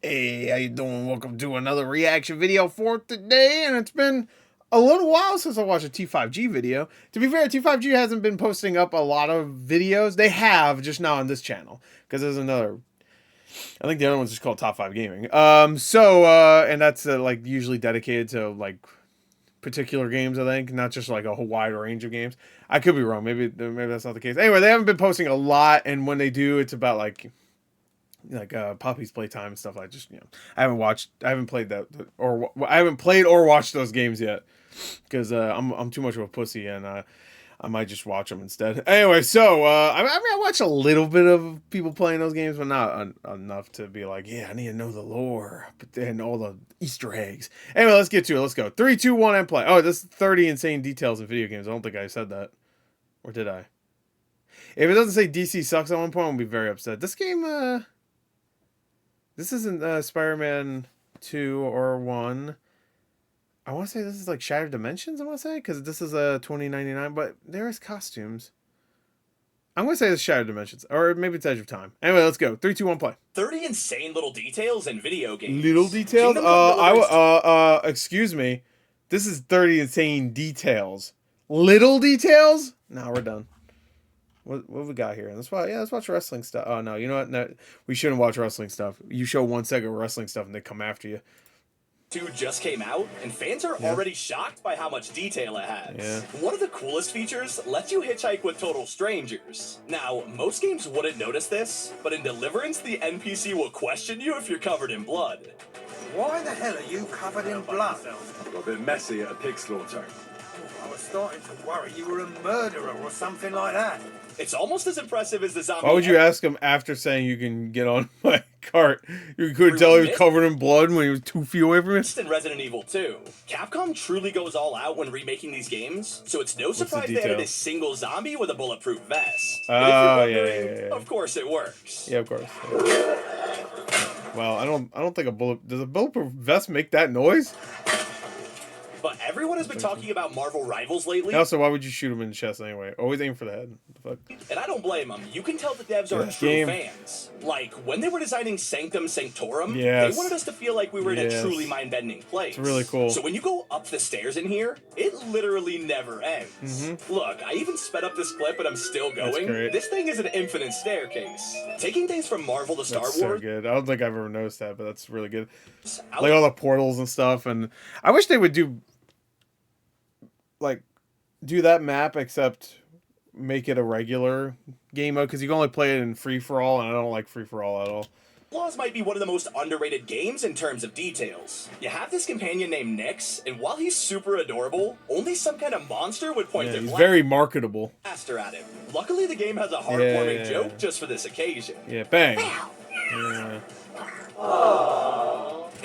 Hey, how you doing? Welcome to another reaction video for today, and it's been a little while since I watched a T5G video. To be fair, T5G hasn't been posting up a lot of videos. They have, just not on this channel, because there's another, I think the other one's just called Top 5 Gaming. And that's like usually dedicated to like particular games, I think, not just like a whole wide range of games. I could be wrong. Maybe that's not the case. Anyway, they haven't been posting a lot, and when they do, it's about like Poppy's Playtime and stuff. I haven't played that, or I haven't played or watched those games yet, because I'm too much of a pussy, and I might just watch them instead. Anyway, so I watch a little bit of people playing those games, but not enough to be like, yeah, I need to know the lore, but then all the Easter eggs. Anyway, let's get to it. Let's go. 3, 2, 1, and play. Oh, this is 30 insane details in video games. I don't think I said that, or did I? If it doesn't say DC sucks at one point, I'll be very upset. This game, this isn't Spider-Man 2 or 1. I want to say this is like Shattered Dimensions, I want to say, because this is a 2099, but there is costumes. I'm going to say it's Shattered Dimensions, or maybe it's Edge of Time. Anyway, let's go. 3, 2, 1, play. 30 insane little details in video games. Little details? Excuse me. This is 30 insane details. Little details? No, we're done. What have we got here? Let's watch wrestling stuff. Oh, no, you know what? No, we shouldn't watch wrestling stuff. You show 1 second of wrestling stuff and they come after you. 2 just came out, and fans are already shocked by how much detail it has. Yeah. One of the coolest features lets you hitchhike with total strangers. Now, most games wouldn't notice this, but in Deliverance, the NPC will question you if you're covered in blood. Why the hell are you covered in blood? Got a bit messy at a pig slaughter. I was starting to worry you were a murderer or something like that. It's almost as impressive as the zombie. Why would you ask him after saying you can get on my cart? You couldn't tell he was covered in blood when he was 2 feet away from you? In Resident Evil 2. Capcom truly goes all out when remaking these games, so it's no surprise they added a single zombie with a bulletproof vest. Oh, yeah. Of course it works. Yeah, of course. Well, I don't think does a bulletproof vest make that noise? But everyone has been talking about Marvel Rivals lately. Also, why would you shoot him in the chest anyway? Always aim for the head. What the fuck? And I don't blame them. You can tell the devs are true fans. Like, when they were designing Sanctum Sanctorum, they wanted us to feel like we were in a truly mind-bending place. It's really cool. So when you go up the stairs in here, it literally never ends. Look, I even sped up this clip and I'm still going. This thing is an infinite staircase. Taking things from Marvel to Star Wars. So good. I don't think I've ever noticed that, but that's really good. Like all the portals and stuff, and I wish they would do that map, except make it a regular game mode, because you can only play it in free-for-all, and I don't like free-for-all at all. Laws might be one of the most underrated games in terms of details. You have this companion named Nyx, and while he's super adorable, only some kind of monster would point their he's very marketable. Blaster at him. Luckily, the game has a heartwarming joke just for this occasion. Yeah, bang. Yeah.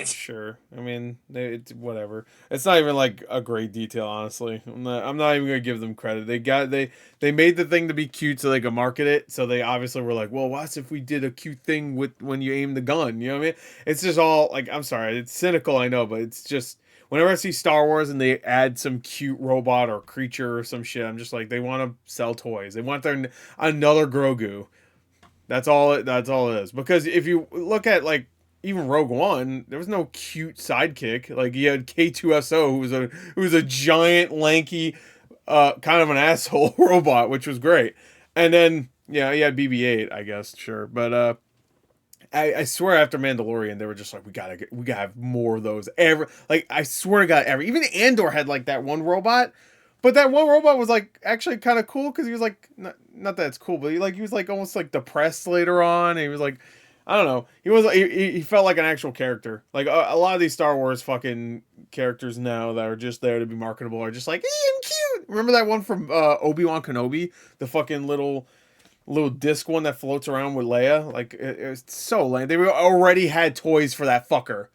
Sure. I mean, it's whatever. It's not even like a great detail, honestly. I'm not even gonna give them credit. They made the thing to be cute so they could market it. So they obviously were like, well, what if we did a cute thing with when you aim the gun? You know what I mean? It's just all like, I'm sorry, it's cynical, I know, but it's just whenever I see Star Wars and they add some cute robot or creature or some shit, I'm just like, they want to sell toys. They want another Grogu. That's all it is. Because if you look at even Rogue One, there was no cute sidekick. Like, you had K2SO, who was a giant, lanky, kind of an asshole robot, which was great. And then, yeah, you had BB-8, I guess, sure. But I swear after Mandalorian, they were just like, we gotta have more of those. I swear to God, even Andor had like that one robot. But that one robot was like actually kind of cool, because he was like, not that it's cool, but he was like almost like depressed later on. And he was like, I don't know. He felt like an actual character. Like a lot of these Star Wars fucking characters now that are just there to be marketable are just like, I'm cute. Remember that one from Obi-Wan Kenobi? The fucking little disc one that floats around with Leia? Like, it was so lame. They already had toys for that fucker.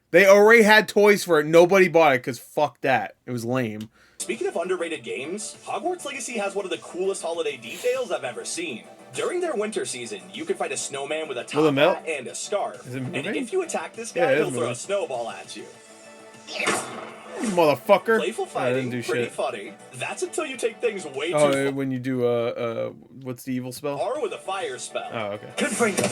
They already had toys for it. Nobody bought it because fuck that. It was lame. Speaking of underrated games, Hogwarts Legacy has one of the coolest holiday details I've ever seen. During their winter season, you can fight a snowman with a top hat and a scarf. And if you attack this guy, he'll throw a snowball at you. You motherfucker. Playful fighting, pretty funny. That's until you take things way too far. When you do, what's the evil spell? Or with a fire spell. Oh, okay. Good finger.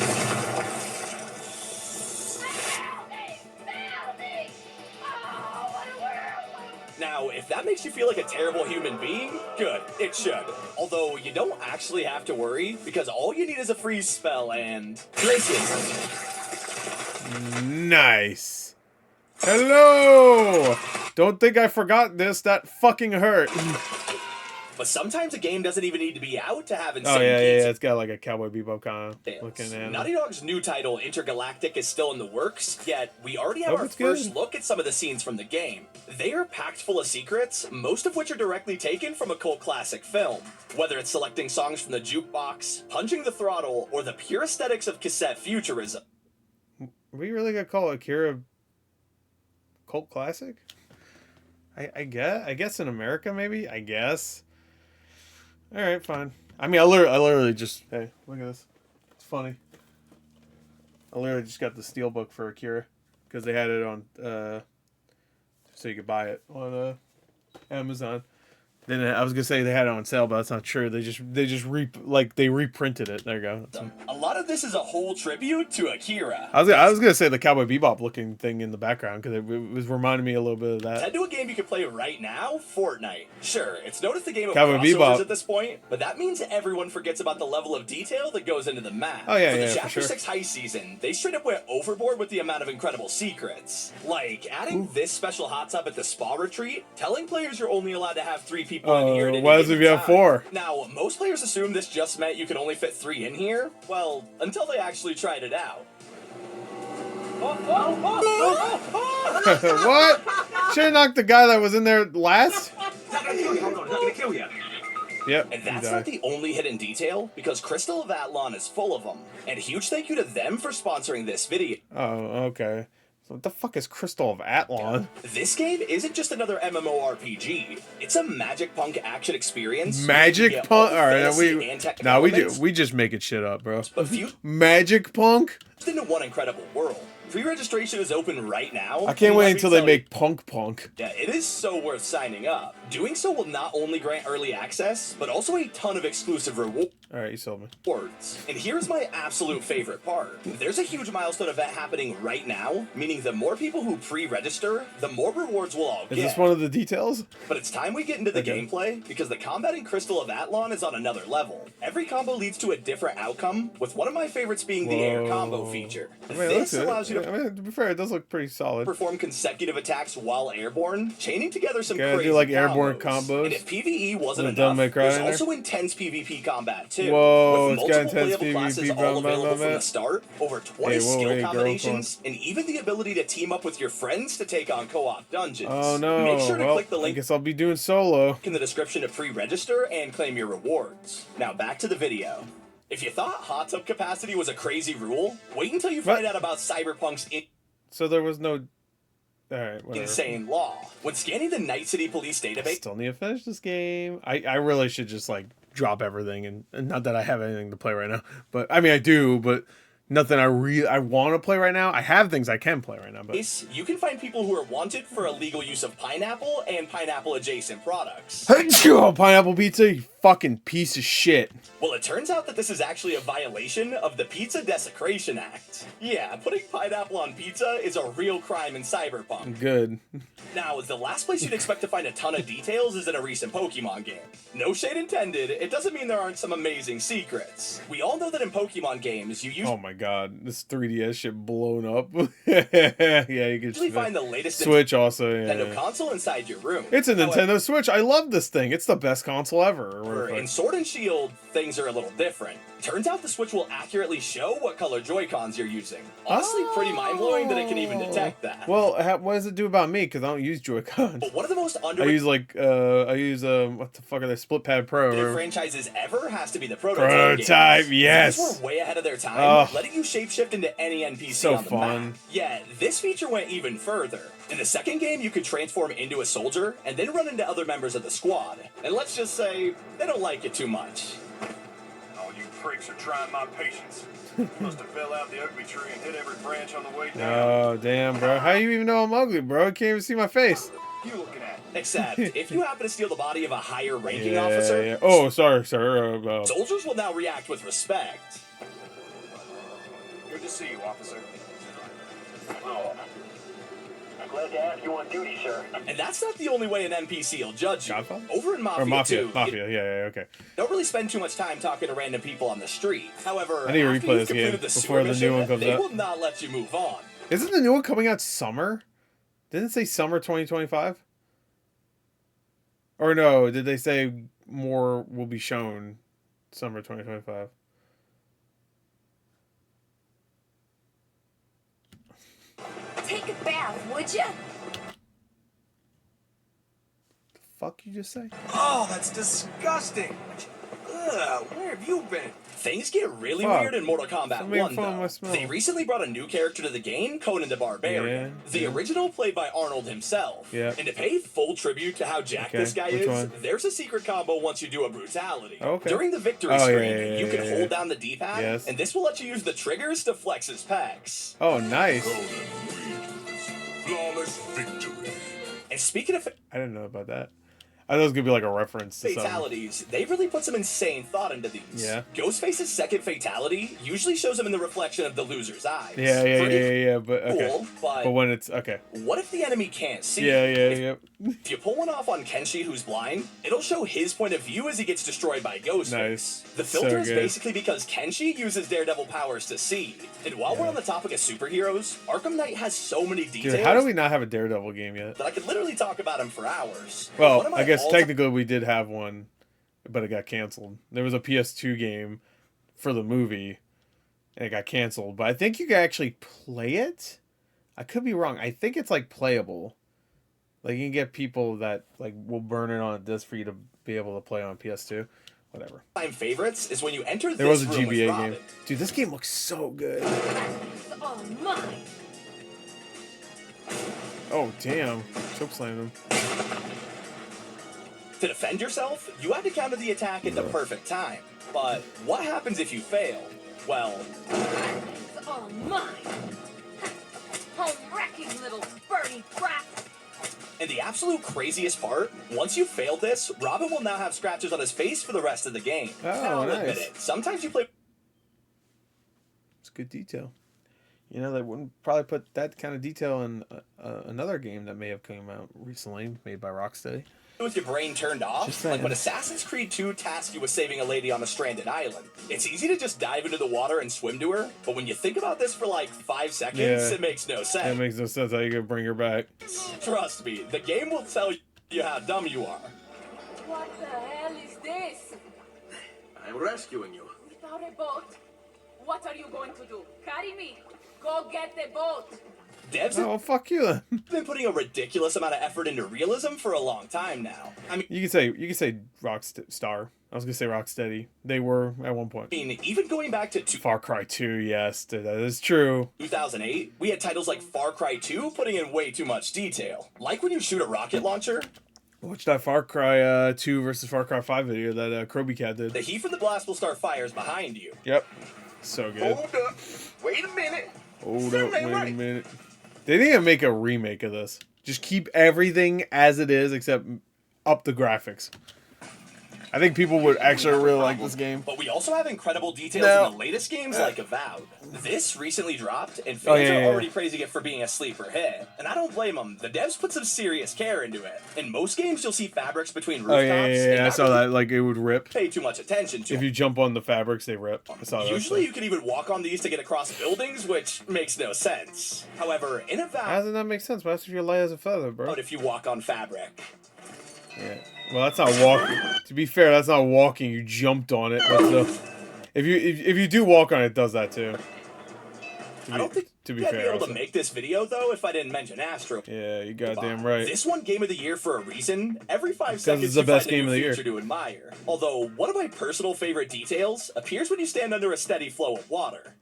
Now, if that makes you feel like a terrible human being, good, it should. Although, you don't actually have to worry, because all you need is a freeze spell and... Places. Nice. Hello! Don't think I forgot this, that fucking hurt. But sometimes a game doesn't even need to be out to have insane Oh, yeah, games. it's got like a Cowboy Bebop kind of looking at it. Naughty Dog's new title, Intergalactic, is still in the works, yet we already have our first look at some of the scenes from the game. They are packed full of secrets, most of which are directly taken from a cult classic film. Whether it's selecting songs from the jukebox, punching the throttle, or the pure aesthetics of cassette futurism. Are we really gonna call Akira cult classic? I guess in America, maybe? I guess. Alright, fine. I mean, I literally just... Hey, look at this. It's funny. I literally just got the Steelbook for Akira. Because they had it on... so you could buy it on Amazon. Then I was gonna say they had it on sale, but that's not true. They reprinted it. There you go. A lot of this is a whole tribute to Akira. I was gonna say the Cowboy Bebop looking thing in the background because it was reminding me a little bit of that. Head to a game you can play right now, Fortnite. Sure, it's known as the game of Cowboy crossovers Bebop at this point, but that means everyone forgets about the level of detail that goes into the map. Oh yeah, for the yeah, Chapter for sure. 6 heist season, they straight up went overboard with the amount of incredible secrets. Like adding this special hot tub at the spa retreat, telling players you're only allowed to have 3 people in here at any Why does if you have 4? Now, most players assume this just meant you can only fit 3 in here. Well, until they actually tried it out. What? Should have knocked the guy that was in there last? Not gonna kill you. Yep. And that's not the only hidden detail, because Crystal of Atlan is full of them. And huge thank you to them for sponsoring this video. Oh, okay. So what the fuck is Crystal of Atlan? This game isn't just another MMORPG. It's a Magic Punk action experience. Magic Punk? Alright, we we just making shit up, bro. But few Magic Punk? into one incredible world. Pre-registration is open right now. I can't wait until they make Punk. Yeah, it is so worth signing up. Doing so will not only grant early access, but also a ton of exclusive rewards. Alright, you sold me. And here's my absolute favorite part. There's a huge milestone event happening right now, meaning the more people who pre-register, the more rewards we'll all get. Is this one of the details? But it's time we get into the gameplay, because the combat in Crystal of Atlan is on another level. Every combo leads to a different outcome, with one of my favorites being the air combo feature. I mean, This allows you to to be fair, it does look pretty solid. perform consecutive attacks while airborne, chaining together some Gotta crazy do, like, airborne combos. And if PvE wasn't With Devil enough, May Cry there's in there? also intense PvP combat too. Whoa, with it's got multiple intense playable classes PvP, all blah, blah, available blah, from the start, over 20 skill combinations, and even the ability to team up with your friends to take on co-op dungeons. Oh no, Make sure to click the I link guess I'll be doing solo. in the description to pre-register and claim your rewards. Now back to the video. If you thought hot tub capacity was a crazy rule, wait until you find out about Cyberpunk's So there was no... Alright, whatever. insane law. When scanning the Night City Police database... Still need to finish this game. I really should just, like, drop everything. And not that I have anything to play right now. But, I mean, I do, but... Nothing I want to play right now. I have things I can play right now, but... You can find people who are wanted for illegal use of pineapple and pineapple-adjacent products. Pineapple pizza, you fucking piece of shit. Well, it turns out that this is actually a violation of the Pizza Desecration Act. Yeah, putting pineapple on pizza is a real crime in Cyberpunk. Good. Now, the last place you'd expect to find a ton of details is in a recent Pokemon game. No shade intended, it doesn't mean there aren't some amazing secrets. We all know that in Pokemon games, you Oh my god, this 3DS shit blown up. Yeah, you can usually find the latest Switch also, yeah. Nintendo console inside your room. It's a Nintendo Switch. I love this thing. It's the best console ever. In Sword and Shield, things are a little different. Turns out the Switch will accurately show what color Joy-Cons you're using. Honestly, pretty mind-blowing that it can even detect that. Well, what does it do about me? Because I don't use Joy-Cons. But one of the most I underrated use what the fuck are they? Split Pad Pro. franchises ever has to be the Prototype Prototype, games. yes. These were way ahead of their time, letting you shapeshift into any NPC So on the fun. map. Yeah, this feature went even further. In the second game, you could transform into a soldier and then run into other members of the squad. And let's just say, they don't like it too much. All you pricks are trying my patience. Must have fell out the ugly tree and hit every branch on the way down. Oh, damn, bro. How you even know I'm ugly, bro? You can't even see my face. You looking at? Except, if you happen to steal the body of a higher ranking officer, Yeah. Oh, sorry, sir. soldiers will now react with respect. Good to see you, officer. Oh. I'm glad glad to have you on duty, sir. And that's not the only way an NPC will judge you. Godfather? Over in Mafia, Or Mafia. 2, Mafia, yeah, okay. don't really spend too much time talking to random people on the street. However, I need to after replay you've this game completed the before sewer the new one comes they out. will not let you move on. Isn't the new one coming out summer? Didn't it say summer 2025? Or no, did they say more will be shown summer 2025? Take a bath, would you? The fuck you just say? Oh, that's disgusting. Ugh, where have you been? Things get really Fuck. weird in Mortal Kombat I'm making 1, fun of my though. smell. They recently brought a new character to the game, Conan the Barbarian. Yeah, The yeah. original played by Arnold himself. Yeah. And to pay full tribute to how jacked Okay, this guy which is, one? there's a secret combo once you do a brutality. Okay. During the victory Oh, yeah, screen, yeah, you can yeah, hold down the D-pad, Yes. and this will let you use the triggers to flex his pecs. Oh, nice. Flawless victory. And speaking of I didn't know about that. I thought it was gonna be like a reference to something. fatalities, they really put some insane thought into these. Yeah. Ghostface's second fatality usually shows him in the reflection of the loser's eyes. Yeah, but okay. Cool, but when it's okay. what if the enemy can't see? Yeah. If you pull one off on Kenshi, who's blind, it'll show his point of view as he gets destroyed by Ghostface. Nice. The So filter is good. basically because Kenshi uses Daredevil powers to see. And while we're on the topic of superheroes, Arkham Knight has so many details Dude, how do we not have a Daredevil game yet? that I could literally talk about him for hours. Well, One of my I guess all-time- technically we did have one, but it got canceled. There was a PS2 game for the movie, and it got canceled. But I think you can actually play it. I could be wrong. I think it's like playable. Like you can get people that like will burn it on a disc for you to be able to play on PS2. Whatever. Time favorites is when you enter There this was a room with GBA Robin. game. Dude, this game looks so good. It's all mine. Oh damn! Chokeslammed him. To defend yourself, you have to counter the attack at the perfect time. But what happens if you fail? Well, It's all mine. Home-wrecking little birdie brat. and the absolute craziest part, once you failed this, Robin will now have scratches on his face for the rest of the game. Oh, Now, I'll admit nice. it, sometimes you play It's good detail. You know, they wouldn't probably put that kind of detail in another game that may have come out recently, made by Rocksteady. with your brain turned off, Just like saying. when Assassin's Creed 2 tasks you with saving a lady on a stranded island. It's easy to just dive into the water and swim to her, but when you think about this for like 5 seconds, Yeah. it makes no That sense. makes no sense how you gonna bring her back. Trust me, the game will tell you how dumb you are. What the hell is this? I'm rescuing you. Without a boat? What are you going to do? Carry me. Go get the boat. Devs have Oh, fuck you then. been putting a ridiculous amount of effort into realism for a long time now. I You can say Rockstar. I was gonna say Rocksteady. They were at one point. mean, even going back to Far Cry 2, yes, that is true. 2008, we had titles like Far Cry 2 putting in way too much detail. Like when you shoot a rocket launcher, Watch that Far Cry 2 versus Far Cry 5 video that Kroby Cat did. the heat from the blast will start fires behind you. Yep. So good. Hold up. Wait a minute. Hold Still up, ain't wait a right. minute. They need to make a remake of this. Just keep everything as it is, except up the graphics. I think people would actually really like this game. But we also have incredible details No. in the latest games like Avowed. This recently dropped, and fans Oh, yeah, are yeah, already yeah. praising it for being a sleeper hit. And I don't blame them. The devs put some serious care into it. In most games, you'll see fabrics between rooftops. Oh yeah, and I not saw really that. Like it would rip. pay too much attention to If them. you jump on the fabrics, they rip. I saw that. Usually, you can even walk on these to get across buildings, which makes no sense. However, in How Avowed, doesn't that make sense? But that's if you're light as a feather, bro. if you walk on fabric. Yeah. Well, that's not walking. To be fair, that's not walking. You jumped on it. But if you do walk on it, it does that too. I don't think to be I'd fair, be able also. to make this video, though, if I didn't mention Astro. Yeah, you goddamn right. This won Game of the Year for a reason. Every 5 it's seconds, the you best find a game new of the year. feature to admire. Although, one of my personal favorite details appears when you stand under a steady flow of water.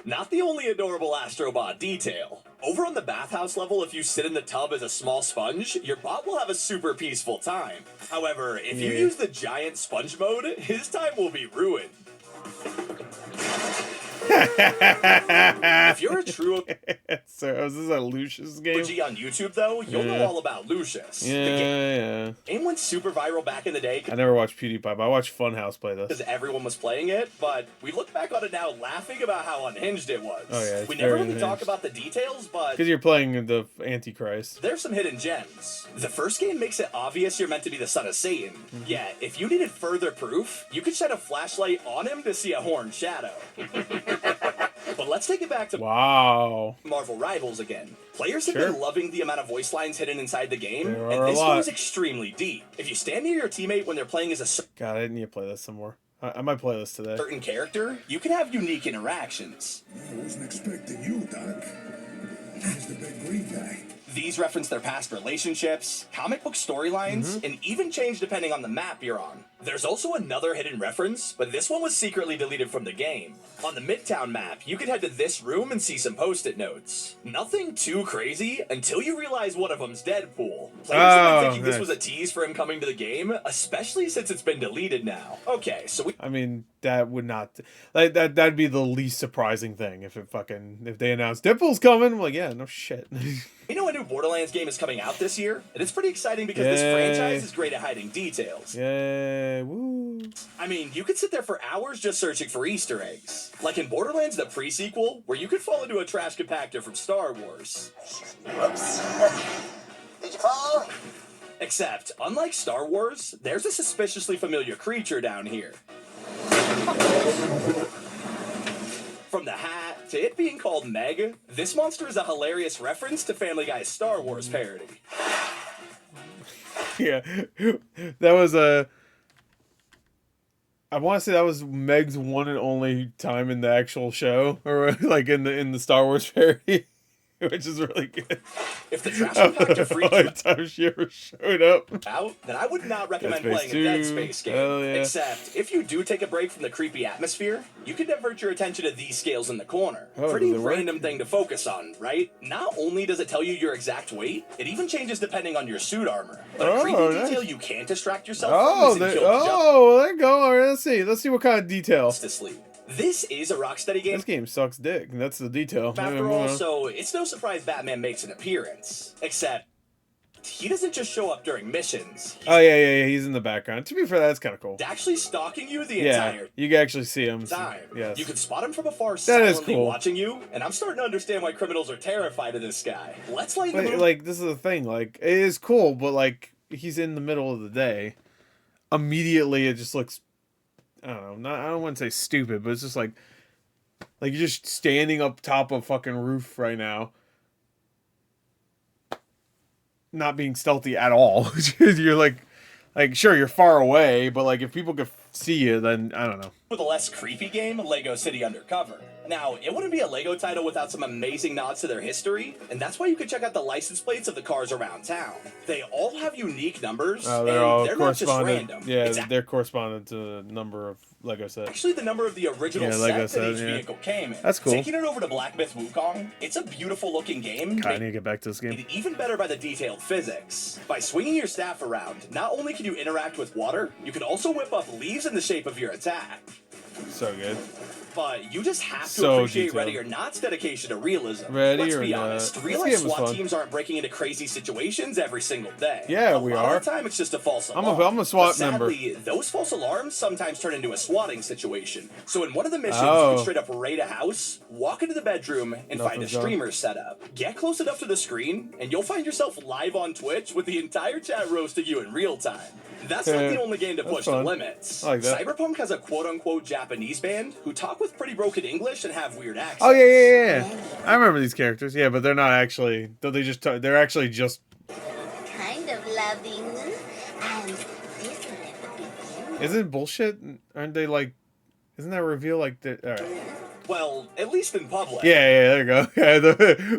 Not the only adorable Astrobot detail. Over on the bathhouse level, if you sit in the tub as a small sponge, your bot will have a super peaceful time. However, if you Yeah. use the giant sponge mode, his time will be ruined. If you're a true So is this a Lucius game? OG on YouTube, though, you'll know all about Lucius. Yeah. The game went super viral back in the day. I never watched PewDiePie, but I watched Funhouse play this. Because everyone was playing it, but we look back on it now laughing about how unhinged it was. Oh, yeah, we never really unhinged. talk about the details, but... Because you're playing the Antichrist. There's some hidden gems. The first game makes it obvious you're meant to be the son of Satan. Yeah, if you needed further proof, you could shine a flashlight on him to see a horned shadow. But let's take it back to Marvel Rivals again. Players have been loving the amount of voice lines hidden inside the game, and this goes extremely deep. If you stand near your teammate when they're playing as a God, I need to play this some more. I might play this today. certain character, you can have unique interactions. I wasn't expecting you, Doc. He's the big green guy. These reference their past relationships, comic book storylines, and even change depending on the map you're on. There's also another hidden reference, but this one was secretly deleted from the game. On the Midtown map, you could head to this room and see some post-it notes. Nothing too crazy until you realize one of them's Deadpool. Players have been thinking this was a tease for him coming to the game, especially since it's been deleted now. Okay, so I mean, that would not... That'd be the least surprising thing if they announced Deadpool's coming. I'm like, yeah, no shit. We know a new Borderlands game is coming out this year, and it's pretty exciting because this franchise is great at hiding details. Yeah, woo. I mean, you could sit there for hours just searching for Easter eggs. Like in Borderlands the pre-sequel, where you could fall into a trash compactor from Star Wars. Whoops. Did you fall? Except, unlike Star Wars, there's a suspiciously familiar creature down here. From the hat to it being called Meg, this monster is a hilarious reference to Family Guy's Star Wars parody. Yeah, that was I want to say that was Meg's one and only time in the actual show, or like in the Star Wars parody, which is really good. If the trash compactor freaks you time she ever showed up out, then I would not recommend Dead playing Space a Dead 2. Space game. Hell yeah. Except, if you do take a break from the creepy atmosphere, you can divert your attention to these scales in the corner. Oh, Pretty does it work? random thing to focus on, right? Not only does it tell you your exact weight, it even changes depending on your suit armor. But a creepy detail you can't distract yourself from is in Kill the Jump. There you go. All right, let's see what kind of detail. To sleep. This is a Rocksteady game. This game sucks dick. That's the detail. After all, so it's no surprise Batman makes an appearance. Except, he doesn't just show up during missions. He's in the background. To be fair, that's kind of cool. He's actually stalking you the entire you can actually see him. time. Yes. You can spot him from afar, That is silently cool. watching you, and I'm starting to understand why criminals are terrified of this guy. Let's lighten the mood. Like, this is the thing. Like, it is cool, but like, he's in the middle of the day. Immediately, it just looks, I don't know. I don't want to say stupid, but it's just like you're just standing up top of a fucking roof right now, not being stealthy at all. You're like sure, you're far away, but like if people could see you, then I don't know. With a less creepy game, Lego City Undercover. Now, it wouldn't be a Lego title without some amazing nods to their history, and that's why you can check out the license plates of the cars around town. They all have unique numbers, and they're not just random. Yeah, they're correspondent to the number of Lego sets. Actually, the number of the original Lego set that each set, vehicle came in. That's cool. Taking it over to Black Myth Wukong, it's a beautiful looking game. God, I need to get back to this game. Made even better by the detailed physics. By swinging your staff around, not only can you interact with water, you can also whip up leaves in the shape of your attack. So good. But you just have to So appreciate detailed. Ready or Not's dedication to realism. Ready Let's or be Not. honest, This real game life was SWAT fun. teams aren't breaking into crazy situations every single day. Yeah, a we lot are. of the time, it's just a false alarm. I'm a SWAT But member. sadly, those false alarms sometimes turn into a swatting situation. So in one of the missions, you Oh. can straight up raid a house, walk into the bedroom, and find a Nothing's on. streamer setup. Get close enough to the screen, and you'll find yourself live on Twitch with the entire chat roasting you in real time. That's not the only game to That's push the fun. limits. I like that. Cyberpunk has a quote-unquote Japanese band who talk with pretty broken English and have weird accents. Oh yeah. I remember these characters. Yeah, but they're not actually. They're actually just. Kind of loving and different. Isn't it bullshit? Aren't they like? Isn't that reveal like the? All right. Well, at least in public. Yeah. There you go. Yeah,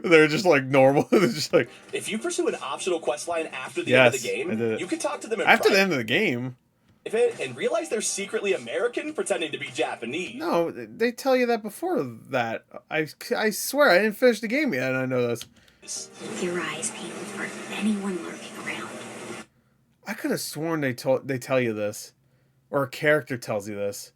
they're just like normal. They're just like. If you pursue an optional quest line after the end of the I game, did it. you can talk to them in After the private end of the game. and realize they're secretly American pretending to be Japanese. No, they tell you that before that. I swear I didn't finish the game yet, and I know this. Your eyes peeled for anyone lurking around. I could have sworn they tell you this, or a character tells you this.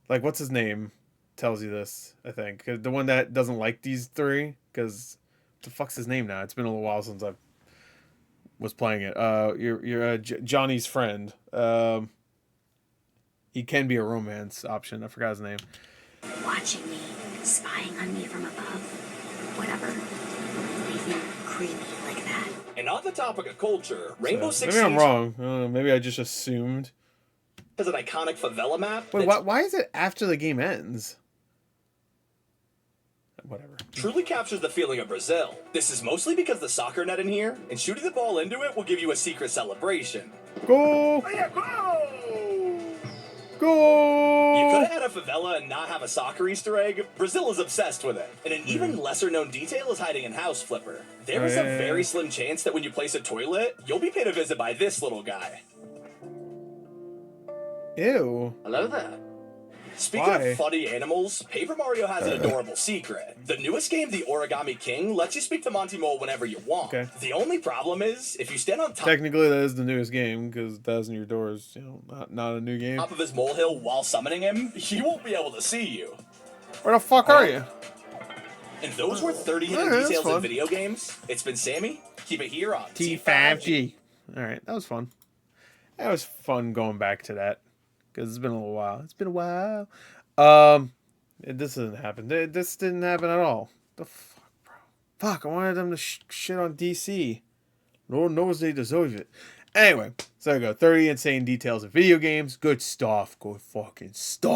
Like, what's his name? tells you this, I think. The one that doesn't like these three, because what the fuck's his name now? It's been a little while since I was playing it. You're Johnny's friend. He can be a romance option. I forgot his name. Watching me, spying on me from above, whatever. Anything creepy like that. And on the topic of culture, Rainbow Six Maybe I'm Siege wrong. Maybe I just assumed. has an iconic favela map. Wait, why is it after the game ends? Whatever. Truly captures the feeling of Brazil. This is mostly because the soccer net in here, and shooting the ball into it will give you a secret celebration. Go! Go! You could have had a favela and not have a soccer Easter egg. Brazil is obsessed with it. And an even lesser known detail is hiding in House Flipper. There is a very slim chance that when you place a toilet, you'll be paid a visit by this little guy. Ew. Hello there. Speaking of funny animals, Paper Mario has an adorable secret. The newest game, The Origami King, lets you speak to Monty Mole whenever you want. Okay. The only problem is, if you stand on top... Technically, that is the newest game, because Thousand Year Door is, not a new game. ...top of his molehill while summoning him, he won't be able to see you. Where the fuck are you? And those were 30 hidden details in video games. It's been Sammy. Keep it here on T5G. Alright, that was fun. That was fun going back to that. Because it's been a little while. It's been a while. This didn't happen. This didn't happen at all. The fuck, bro. Fuck, I wanted them to shit on DC. Lord knows they deserve it. Anyway, so there you go. 30 insane details of video games. Good stuff. Good fucking stuff.